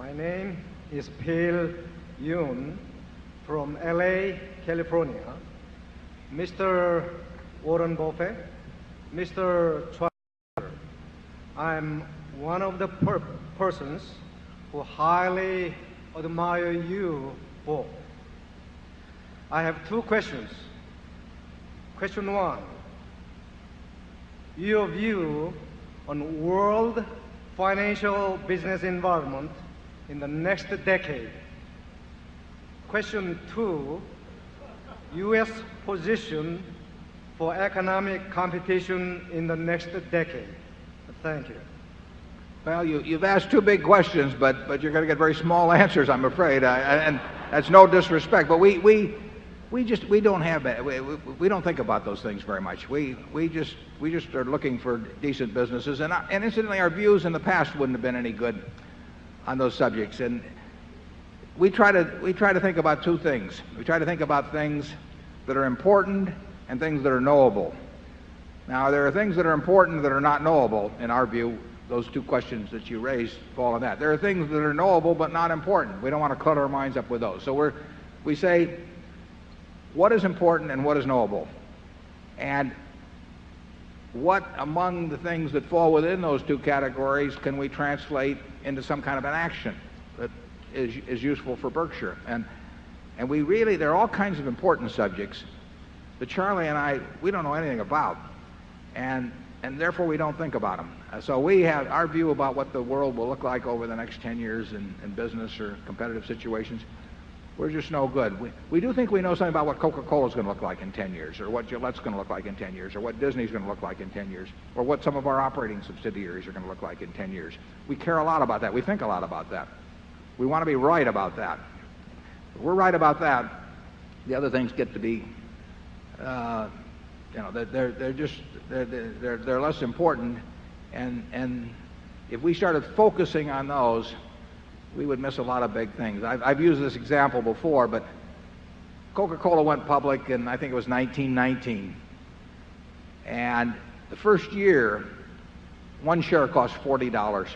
My name is Phil Yoon from LA, California. Mr. Warren Buffett, Mr. I'm one of the persons who highly admire you both. I have two questions. Question one, your view on world financial business environment in the next decade. Question two, U.S. position for economic competition in the next decade. Thank you. Well, you've asked two big questions, but you're going to get very small answers, I'm afraid. And that's no disrespect, but we don't think about those things very much. We just are looking for decent businesses, and incidentally, our views in the past wouldn't have been any good on those subjects. And we try to think about two things. We try to think about things that are important and things that are knowable. Now, there are things that are important that are not knowable. In our view, those two questions that you raised fall in that. There are things that are knowable but not important. We don't want to clutter our minds up with those. So we say, what is important and what is knowable? And what among the things that fall within those two categories can we translate into some kind of an action that is useful for Berkshire? And we really, there are all kinds of important subjects that Charlie and I, we don't know anything about. And therefore we don't think about them. So we have our view about what the world will look like over the next 10 years in business or competitive situations. We're just no good. We do think we know something about what Coca-Cola is going to look like in 10 years, or what Gillette's going to look like in 10 years, or what Disney's going to look like in 10 years, or what some of our operating subsidiaries are going to look like in 10 years. We care a lot about that. We think a lot about that. We want to be right about that. If we're right about that, the other things get to be, they're less important. And if we started focusing on those, we would miss a lot of big things. I've used this example before, but Coca-Cola went public in, I think it was 1919. And the first year, one share cost $40.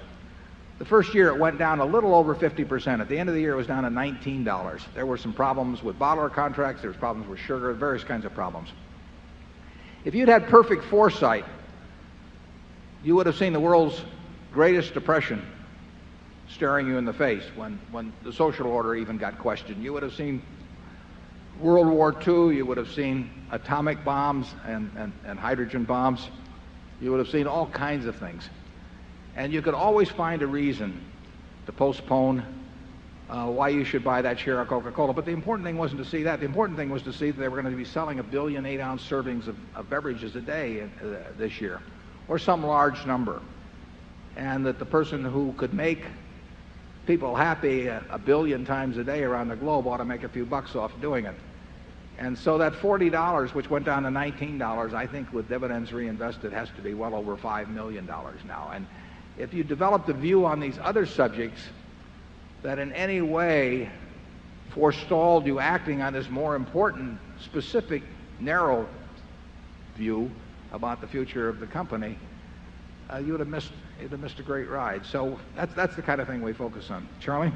The first year it went down a little over 50%. At the end of the year it was down to $19. There were some problems with bottler contracts, there was problems with sugar, various kinds of problems. If you'd had perfect foresight, you would have seen the world's greatest depression staring you in the face when the social order even got questioned. You would have seen World War II, you would have seen atomic bombs and hydrogen bombs. You would have seen all kinds of things. And you could always find a reason to postpone why you should buy that share of Coca-Cola. But the important thing wasn't to see that. The important thing was to see that they were going to be selling 1 billion 8-ounce servings of beverages a day this year, or some large number. And that the person who could make people happy 1 billion times a day around the globe ought to make a few bucks off doing it. And so that $40, which went down to $19, I think with dividends reinvested has to be well over $5 million now. And if you develop the view on these other subjects that in any way forestalled you acting on this more important, specific, narrow view about the future of the company, you'd have missed a great ride. So that's the kind of thing we focus on. Charlie?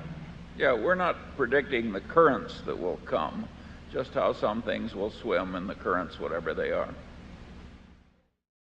Yeah, we're not predicting the currents that will come, just how some things will swim in the currents, whatever they are.